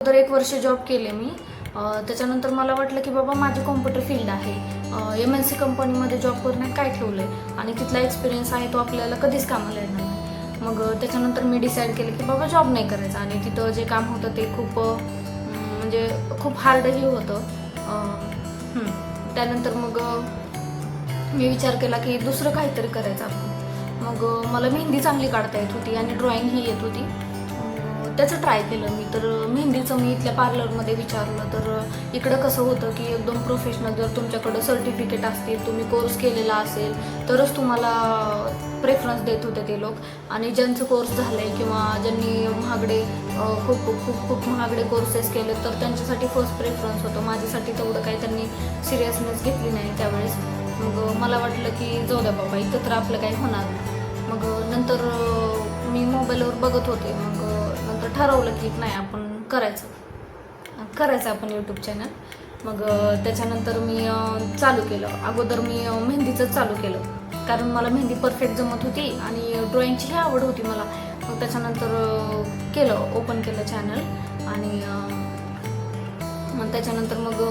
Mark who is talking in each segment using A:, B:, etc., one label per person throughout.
A: तर 1 वर्ष जॉब केले मी. त्याच्यानंतर मला वाटलं की बाबा माझी कॉम्प्युटर फील्ड आहे, MNC कंपनीमध्ये जॉब करण्यात काय ठेवलं आहे आणि तिथला एक्सपिरियन्स आहे तो आपल्याला कधीच कामाला येणार नाही. मग त्याच्यानंतर मी डिसाईड केलं की बाबा जॉब नाही करायचा आणि तिथं जे काम होतं ते खूप म्हणजे खूप हार्डही होतं. त्यानंतर मग मी विचार केला की दुसरं काहीतरी करायचं आपण. मग मला मेहंदी चांगली काढता येत होती आणि ड्रॉइंगही येत होती. त्याचं ट्राय केलं मी. तर मेहंदीचं मी इथल्या पार्लरमध्ये विचारलं तर इकडं कसं होतं की एकदम प्रोफेशनल, जर तुमच्याकडं सर्टिफिकेट असतील, तुम्ही कोर्स केलेला असेल तरच तुम्हाला प्रेफरन्स देत होते ते लोक. आणि ज्यांचं कोर्स झालं आहे किंवा ज्यांनी महागडे खूप खूप खूप महागडे कोर्सेस केले तर त्यांच्यासाठी फर्स्ट प्रेफरन्स होतं. माझ्यासाठी तेवढं काही त्यांनी सिरियसनेस घेतली नाही त्यावेळेस. मग मला वाटलं की जाऊ द्या बाबा, इथं तर आपलं काही होणार नाही. मग नंतर मी मोबाईलवर बघत होते. मग नंतर ठरवलं की नाही, आपण करायचं आपण यूट्यूब चॅनल. मग त्याच्यानंतर मी चालू केलं. अगोदर मी मेहंदीचं चालू केलं कारण मला मेहंदी परफेक्ट जमत होती आणि ड्रॉइंगचीही आवड होती मला. मग त्याच्यानंतर ओपन केलं चॅनल आणि मग त्याच्यानंतर मग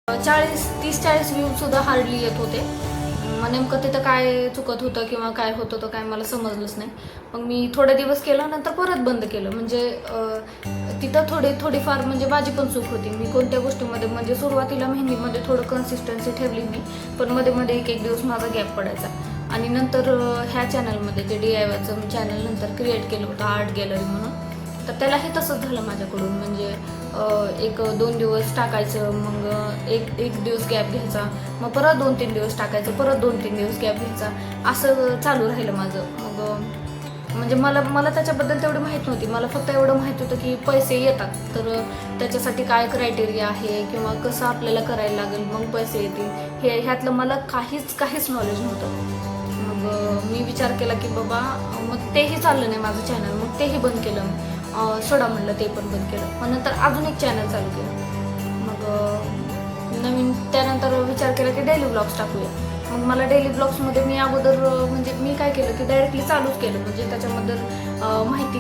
A: 30-40 व्ह्यूज सुद्धा हार्डली येत होते. मग नेमकं तिथं काय चुकत होतं किंवा काय होत होतं काय मला समजलंच नाही. मग मी थोडे दिवस केलं, नंतर परत बंद केलं. म्हणजे तिथं थोडीफार म्हणजे माझी पण चूक होती. मी कोणत्या गोष्टीमध्ये म्हणजे सुरुवातीला मेहंदीमध्ये थोडं कन्सिस्टन्सी ठेवली मी, पण मध्ये एक दिवस माझा गॅप पडायचा. आणि नंतर ह्या चॅनलमध्ये जे DIYचं चॅनल नंतर क्रिएट केलं होतं आर्ट गॅलरी म्हणून, तर त्यालाही तसंच झालं माझ्याकडून. म्हणजे 1-2 दिवस टाकायचं, मग एक दिवस गॅप घ्यायचा, मग परत 2-3 दिवस टाकायचं, परत 2-3 दिवस गॅप घ्यायचा, असं चालू राहिलं माझं. मग म्हणजे मला त्याच्याबद्दल तेवढी माहीत नव्हती. मला फक्त एवढं माहीत होतं की पैसे येतात, तर त्याच्यासाठी काय क्रायटेरिया आहे किंवा कसं आपल्याला करायला लागेल मग पैसे येतील, ह्यातलं मला काहीच नॉलेज नव्हतं. मग मी विचार केला की बाबा, मग तेही चाललं नाही माझं चॅनल. मग तेही बंद केलं. सोडा म्हणलं, ते पण बंद केलं. मग नंतर अजून एक चॅनल चालू केलं. मग नवीन त्यानंतर विचार केला की डेली ब्लॉग्स टाकूया. मग मला डेली ब्लॉग्समध्ये मी अगोदर म्हणजे मी काय केलं की डायरेक्टली चालूच केलं. म्हणजे त्याच्याबद्दल माहिती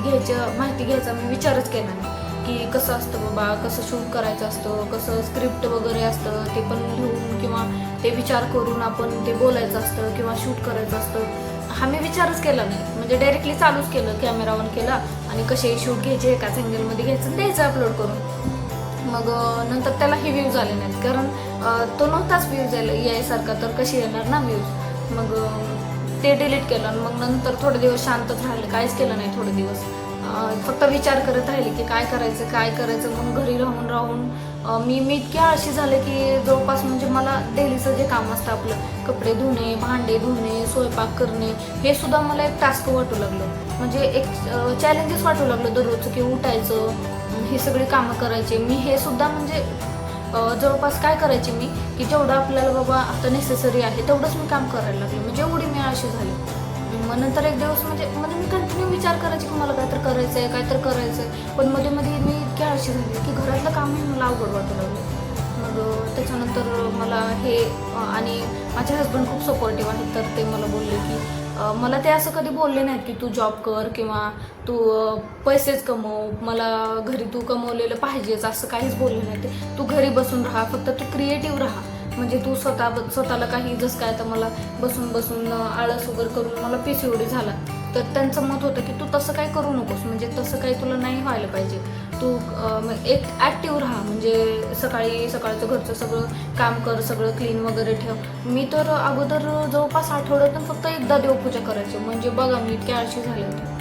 A: घ्यायचा मी विचारच केला नाही की कसं असतं बाबा, कसं शूट करायचं असतं, कसं स्क्रिप्ट वगैरे असतं ते पण लिहून किंवा ते विचार करून आपण ते बोलायचं असतं किंवा शूट करायचं असतं. हा मी विचारच केला नाही. म्हणजे डायरेक्टली चालूच केलं, कॅमेरा ऑन केला आणि कसे शूट घ्यायचे, एकाच अँगलमध्ये घ्यायचं, द्यायचं अपलोड करून. मग नंतर त्यालाही व्ह्यूज आले नाहीत कारण तो नव्हताच व्ह्यूज यायसारखा, तर कशी येणार ना व्ह्यूज. मग ते डिलीट केलं. मग नंतर थोडे दिवस शांतच राहिले, काहीच केलं नाही थोडे दिवस. फक्त विचार करत राहिले की काय करायचं. मग घरी राहून मी इतकी आळशी झाले की जवळपास म्हणजे मला डेलीचं जे काम असतं आपलं कपडे धुणे, भांडे धुणे, स्वयंपाक करणे, हे सुद्धा मला एक टास्क वाटू लागलं. म्हणजे एक चॅलेंजेस वाटू लागलं दररोजचं की उठायचं, ही सगळी कामं करायची. मी हे सुद्धा म्हणजे जवळपास काय करायचे मी की जेवढं आपल्याला बाबा आता नेसेसरी आहे तेवढंच मी काम करायला लागले. म्हणजे एवढी मी आळशी झाले. मग नंतर एक दिवस म्हणजे मी कंटिन्यू विचार करायचे की मला काहीतरी करायचं आहे, काहीतरी करायचं आहे. पण मध्ये मध्ये मी इतकी आळशी झाली की घरातलं कामही मला अवघड वाटू लागलं. मग त्याच्यानंतर मला हे आणि माझे हस्बंड खूप सपोर्टिव्ह आहेत, तर ते मला बोलले की मला ते असं कधी बोलले नाहीत की तू जॉब कर किंवा तू पैसेच कमव, मला घरी तू कमवलेलं पाहिजेच, असं काहीच बोलले नाही ते. तू घरी बसून राहा, फक्त तू क्रिएटिव्ह राहा. म्हणजे तू स्वतःला काही जसं काय आता मला बसून बसून आळस वगैरे करून मला PCOD झाला, तर त्यांचं मत होतं की तू तसं काही करू नकोस, म्हणजे तसं काही तुला नाही व्हायला पाहिजे. तू एक ॲक्टिव्ह राहा, म्हणजे सकाळचं घरचं सगळं काम कर, सगळं क्लीन वगैरे ठेव. मी तर अगोदर जवळपास आठवड्यातून फक्त एकदा देवपूजा करायची. म्हणजे बघा मी इतकी आळशी झाले होते.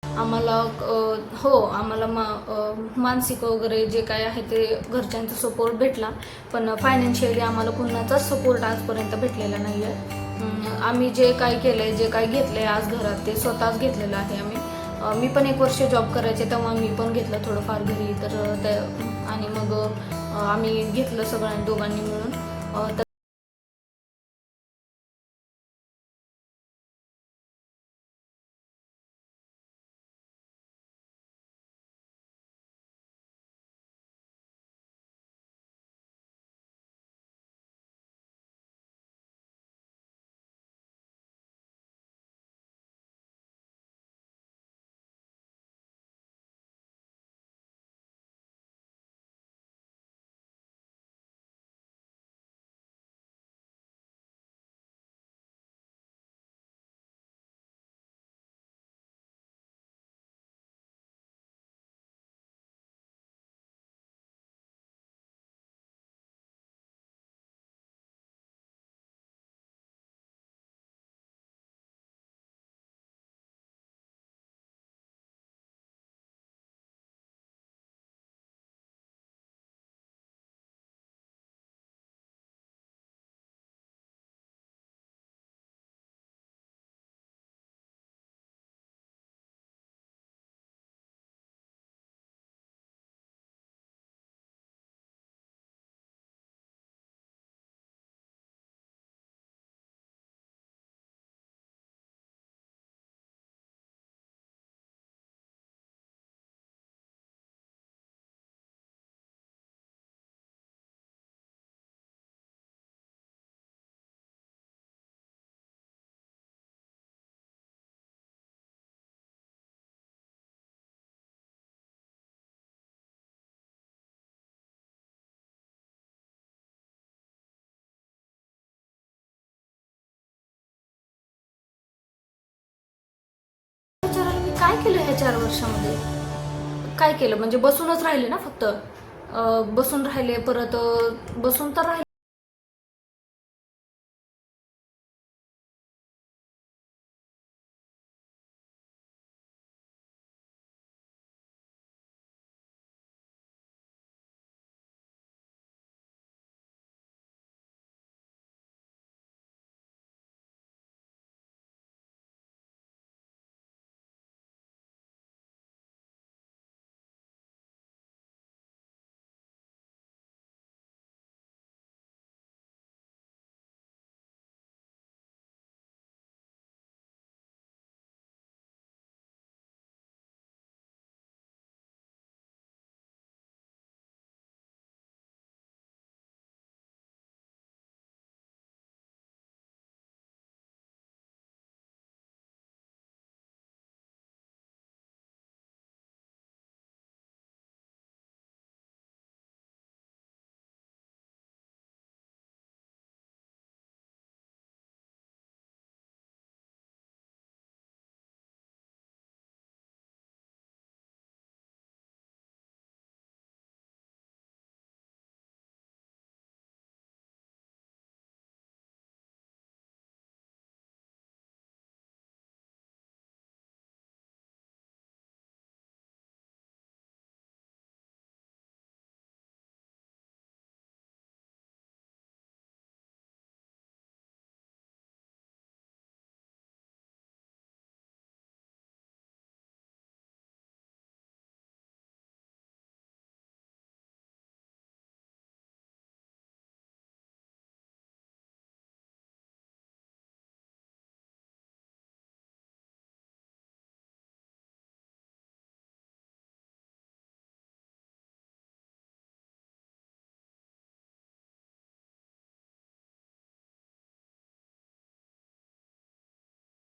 A: आम्हाला आम्हाला मानसिक वगैरे जे काय आहे ते घरच्यांचा सपोर्ट भेटला, पण फायनान्शियली आम्हाला कुणाचाच सपोर्ट आजपर्यंत भेटलेला नाही आहे. आम्ही जे काय केलं आहे, जे काय घेतलं आहे आज घरात, ते स्वतःच घेतलेलं आहे आम्ही. मी पण 1 वर्ष जॉब करायचे तेव्हा मी पण घेतलं थोडंफार घरी, तर ते आणि मग आम्ही घेतलं सगळ्यांनी दोघांनी मिळून. तर काय केलं ह्या 4 वर्षामध्ये? काय केलं म्हणजे बसूनच राहिले ना फक्त. बसून राहिले, परत बसून तर राहिले.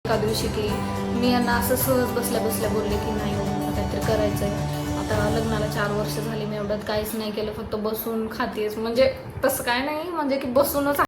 A: एका दिवशी की मी यांना असं सहज बसल्या बसल्या बोलले की नाही मला काहीतरी करायचंय. आता लग्नाला 4 वर्ष झाली, मी एवढ्यात काहीच नाही केलं, फक्त बसून खातेस. म्हणजे तसं काय नाही, म्हणजे की बसूनच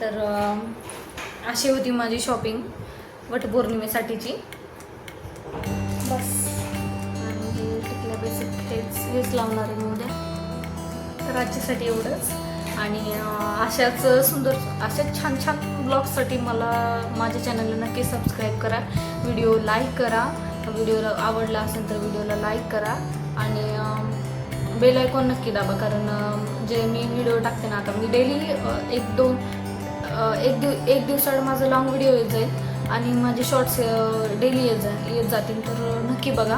A: तर अशी होती माझी शॉपिंग वटपौर्णिमेसाठीची. बस. आणि हे टिकल्या बेसिक हेच लावणार आहे मी उद्या. तर आजच्यासाठी एवढंच. आणि अशाच छान छान ब्लॉग्ससाठी मला माझ्या चॅनलला नक्की सबस्क्राईब करा, व्हिडिओ लाईक करा. व्हिडिओला आवडला असेल तर व्हिडिओला लाईक करा आणि बेल आयकॉन नक्की दाबा, कारण जे मी व्हिडिओ टाकते ना, आता मी डेली एक दिवसाआड माझं लॉंग व्हिडिओ येत जाईल आणि माझे शॉर्ट्स डेली येत जातील. तर नक्की बघा.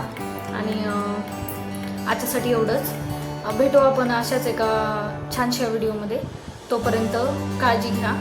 A: आणि आजच्यासाठी एवढंच. भेटू आपण अशाच एका छानशा व्हिडिओमध्ये. तोपर्यंत काळजी घ्या.